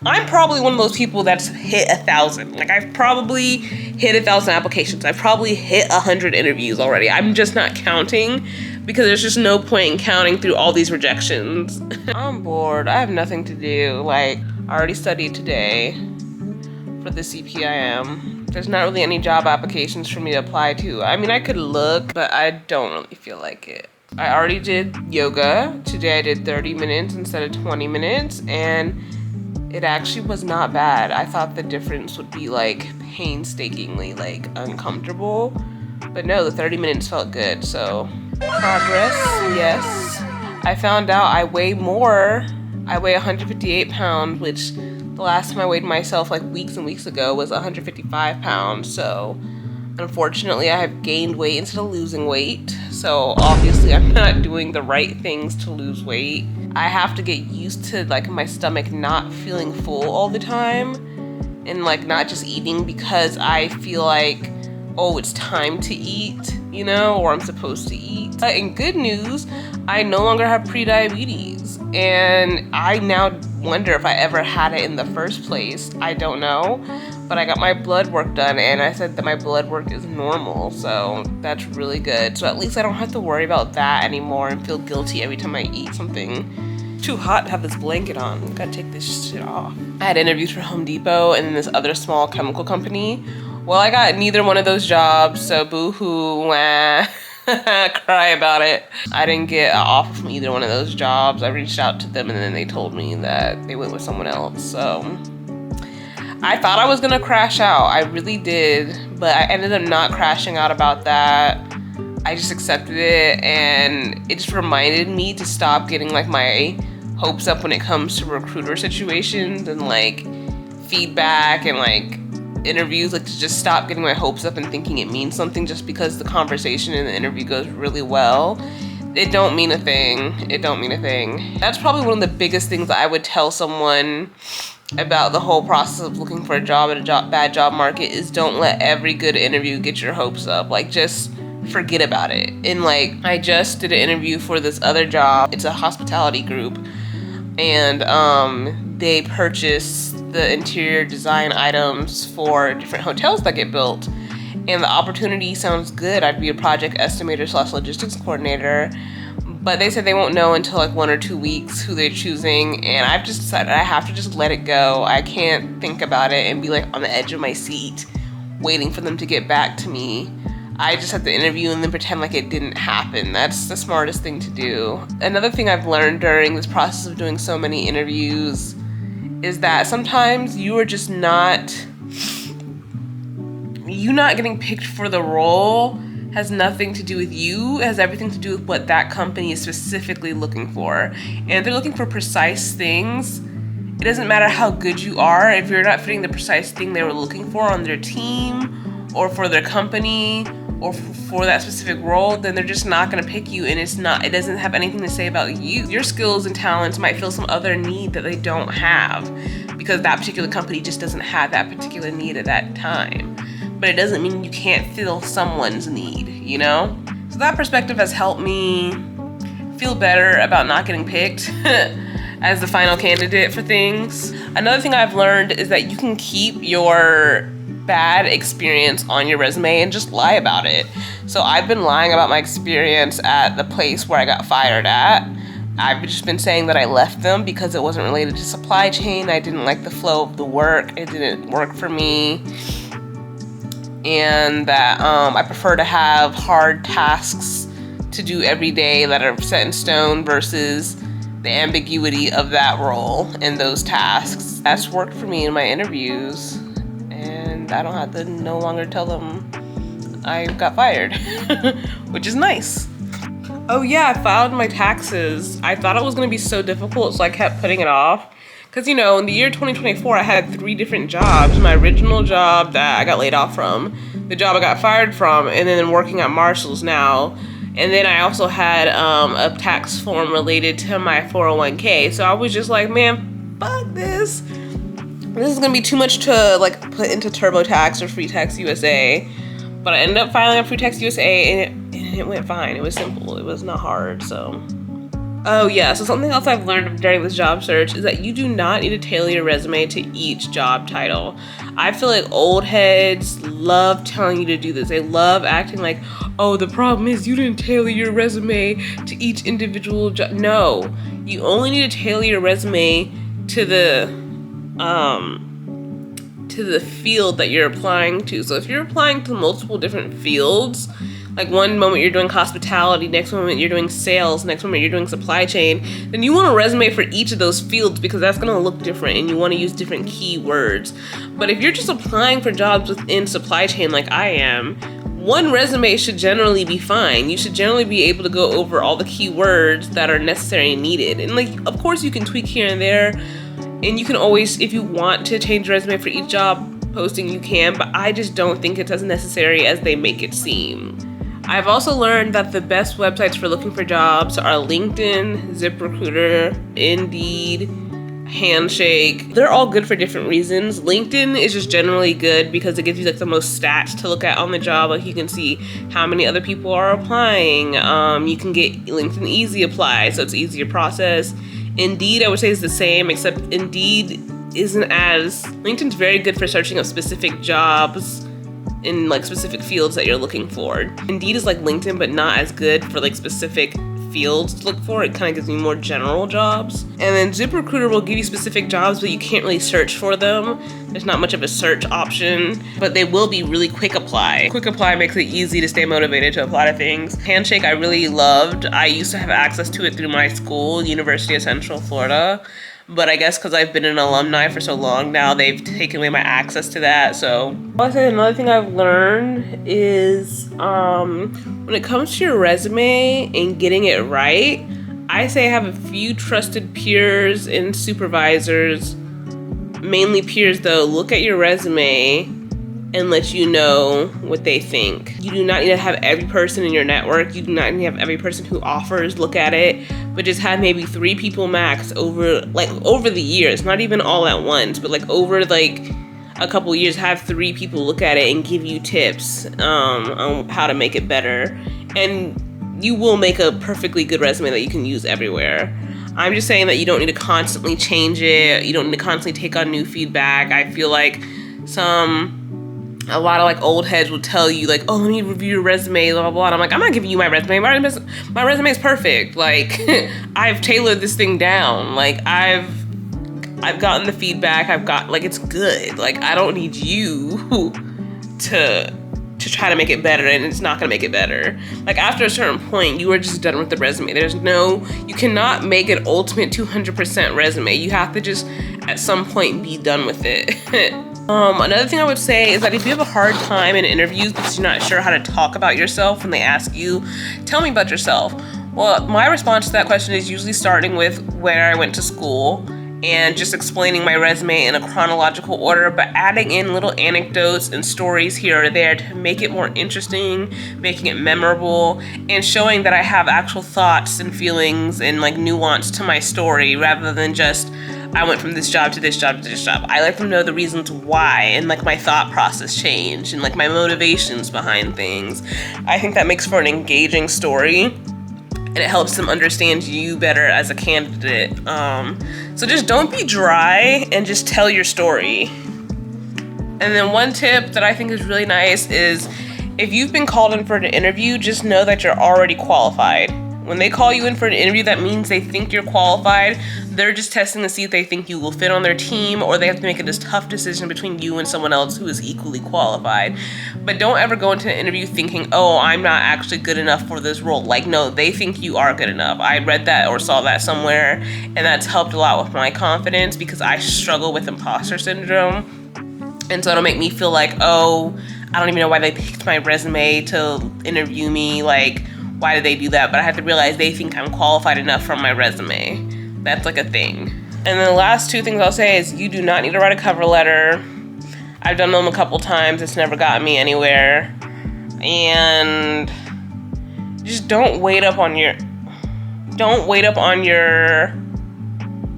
I'm probably one of those people that's hit 1,000. Like, I've probably hit 1,000 applications. I've probably hit 100 interviews already. I'm just not counting because there's just no point in counting through all these rejections. I'm bored. I have nothing to do. Like, I already studied today for the CPIM. There's not really any job applications for me to apply to. I mean, I could look, but I don't really feel like it. I already did yoga. Today I did 30 minutes instead of 20 minutes, and it actually was not bad. I thought the difference would be like painstakingly like uncomfortable, but no, the 30 minutes felt good. So progress, yes. I found out I weigh more. I weigh 158 pounds, which the last time I weighed myself like weeks and weeks ago was 155 pounds. So unfortunately I have gained weight instead of losing weight. So obviously I'm not doing the right things to lose weight. I have to get used to like my stomach not feeling full all the time and like not just eating because I feel like, oh, it's time to eat, you know, or I'm supposed to eat. And good news, I no longer have pre-diabetes, and I now wonder if I ever had it in the first place. I don't know, but I got my blood work done and I said that my blood work is normal, so that's really good. So at least I don't have to worry about that anymore and feel guilty every time I eat something. Too hot to have this blanket on. Gotta take this shit off. I had interviews for Home Depot and then this other small chemical company. Well, I got neither one of those jobs, so boo-hoo, wah. Cry about it. I didn't get an offer from either one of those jobs. I reached out to them and then they told me that they went with someone else. So I thought I was gonna crash out. I really did, but I ended up not crashing out about that. I just accepted it, and it just reminded me to stop getting like my hopes up when it comes to recruiter situations and like feedback and like interviews, like to just stop getting my hopes up and thinking it means something just because the conversation in the interview goes really well. It don't mean a thing. It don't mean a thing. That's probably one of the biggest things that I would tell someone about the whole process of looking for a job in a bad job market is don't let every good interview get your hopes up. Like, just forget about it. And like, I just did an interview for this other job. It's a hospitality group, and they purchase the interior design items for different hotels that get built. And the opportunity sounds good. I'd be a project estimator / logistics coordinator. But they said they won't know until like 1 or 2 weeks who they're choosing. And I've just decided I have to just let it go. I can't think about it and be like on the edge of my seat waiting for them to get back to me. I just have to interview and then pretend like it didn't happen. That's the smartest thing to do. Another thing I've learned during this process of doing so many interviews is that sometimes you are just not getting picked for the role has nothing to do with you. It has everything to do with what that company is specifically looking for. And if they're looking for precise things, it doesn't matter how good you are. If you're not fitting the precise thing they were looking for on their team or for their company or for that specific role, then they're just not gonna pick you, and it doesn't have anything to say about you. Your skills and talents might fill some other need that they don't have because that particular company just doesn't have that particular need at that time. But it doesn't mean you can't fill someone's need, you know? So that perspective has helped me feel better about not getting picked as the final candidate for things. Another thing I've learned is that you can keep your bad experience on your resume and just lie about it. So I've been lying about my experience at the place where I got fired at. I've just been saying that I left them because it wasn't related to supply chain. I didn't like the flow of the work. It didn't work for me. And that I prefer to have hard tasks to do every day that are set in stone versus the ambiguity of that role and those tasks. That's worked for me in my interviews, and I don't have to no longer tell them I got fired, which is nice. Oh yeah, I filed my taxes. I thought it was gonna be so difficult, so I kept putting it off. Because, you know, in the year 2024, I had 3 different jobs. My original job that I got laid off from, the job I got fired from, and then working at Marshall's now. And then I also had a tax form related to my 401k. So I was just like, man, fuck this. This is going to be too much to, like, put into TurboTax or Free Tax USA. But I ended up filing on Free Tax USA, and it went fine. It was simple. It was not hard, so Oh yeah, so something else I've learned during this job search is that you do not need to tailor your resume to each job title. I feel like old heads love telling you to do this. They love acting like, oh, the problem is you didn't tailor your resume to each individual job. No, you only need to tailor your resume to the field that you're applying to. So if you're applying to multiple different fields, like one moment you're doing hospitality, next moment you're doing sales, next moment you're doing supply chain, then you want a resume for each of those fields because that's going to look different and you want to use different keywords. But if you're just applying for jobs within supply chain like I am, one resume should generally be fine. You should generally be able to go over all the keywords that are necessary and needed. And like, of course you can tweak here and there, and you can always, if you want to change your resume for each job posting, you can, but I just don't think it's as necessary as they make it seem. I've also learned that the best websites for looking for jobs are LinkedIn, ZipRecruiter, Indeed, Handshake. They're all good for different reasons. LinkedIn is just generally good because it gives you like the most stats to look at on the job. Like you can see how many other people are applying. You can get LinkedIn Easy Apply, so it's an easier process. Indeed, I would say is the same, except Indeed isn't as... LinkedIn's very good for searching up specific jobs in like specific fields that you're looking for. Indeed is like LinkedIn, but not as good for like specific fields to look for. It kind of gives you more general jobs. And then ZipRecruiter will give you specific jobs, but you can't really search for them. There's not much of a search option, but they will be really quick apply. Quick apply makes it easy to stay motivated to apply to things. Handshake I really loved. I used to have access to it through my school, University of Central Florida. But I guess because I've been an alumni for so long now, they've taken away my access to that. So I'll say another thing I've learned is when it comes to your resume and getting it right, I say have a few trusted peers and supervisors, mainly peers though, look at your resume and let you know what they think. You do not need to have every person in your network. You do not need to have every person who offers look at it, but just have maybe 3 people max over the years, not even all at once, but like over like a couple years, have 3 people look at it and give you tips on how to make it better. And you will make a perfectly good resume that you can use everywhere. I'm just saying that you don't need to constantly change it. You don't need to constantly take on new feedback. I feel like a lot of like old heads will tell you like, oh, let me review your resume, blah, blah, blah. And I'm like, I'm not giving you my resume. My resume is perfect. Like, I've tailored this thing down. Like, I've gotten the feedback. It's good. Like, I don't need you to try to make it better, and it's not gonna make it better. Like, after a certain point, you are just done with the resume. You cannot make an ultimate 200% resume. You have to just, at some point, be done with it. Another thing I would say is that if you have a hard time in interviews because you're not sure how to talk about yourself when they ask you, tell me about yourself. Well, my response to that question is usually starting with where I went to school and just explaining my resume in a chronological order, but adding in little anecdotes and stories here or there to make it more interesting, making it memorable, and showing that I have actual thoughts and feelings and like nuance to my story rather than just I went from this job to this job to this job. I like them to know the reasons why and like my thought process changed and like my motivations behind things. I think that makes for an engaging story and it helps them understand you better as a candidate. So just don't be dry and just tell your story. And then one tip that I think is really nice is if you've been called in for an interview, just know that you're already qualified. When they call you in for an interview, that means they think you're qualified. They're just testing to see if they think you will fit on their team, or they have to make a tough decision between you and someone else who is equally qualified. But don't ever go into an interview thinking, oh, I'm not actually good enough for this role. Like, no, they think you are good enough. I read that or saw that somewhere, and that's helped a lot with my confidence because I struggle with imposter syndrome. And so it'll make me feel like, oh, I don't even know why they picked my resume to interview me. Like, why did they do that? But I have to realize they think I'm qualified enough from my resume. That's like a thing. And then the last 2 things I'll say is you do not need to write a cover letter. I've done them a couple times. It's never gotten me anywhere. And just don't wait up on your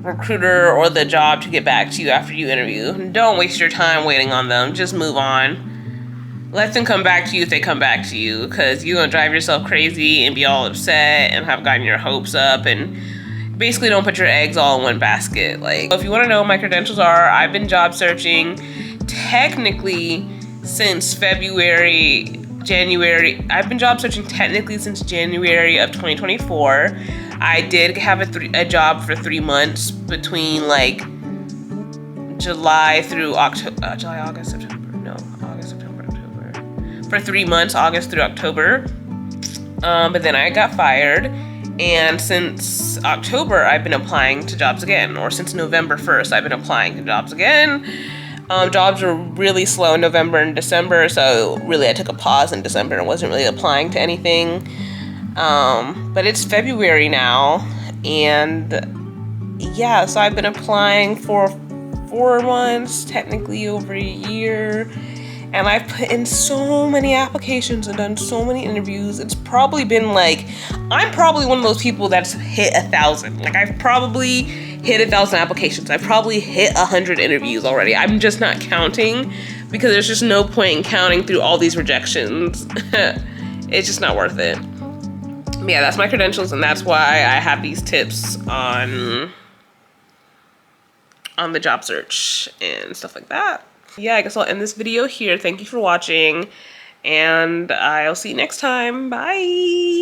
recruiter or the job to get back to you after you interview. Don't waste your time waiting on them. Just move on. let them come back to you if they come back to you, because you're gonna drive yourself crazy and be all upset and have gotten your hopes up, and basically don't put your eggs all in one basket. Like, if you want to know what my credentials are, I've been job searching technically since January. I've been job searching technically since January of 2024. I did have a job for 3 months between like July through October, August, September. For 3 months, August through October. But then I got fired. And since October, I've been applying to jobs again, or since November 1st, I've been applying to jobs again. Jobs were really slow in November and December, so really I took a pause in December and wasn't really applying to anything. But it's February now, and yeah, so I've been applying for 4 months, technically over a year. And I've put in so many applications and done so many interviews. It's probably been like, I'm probably one of those people that's hit 1,000. Like, I've probably hit 1,000 applications. I've probably hit 100 interviews already. I'm just not counting because there's just no point in counting through all these rejections. It's just not worth it. But yeah, that's my credentials, and that's why I have these tips on the job search and stuff like that. Yeah, I guess I'll end this video here. Thank you for watching, and I'll see you next time. Bye.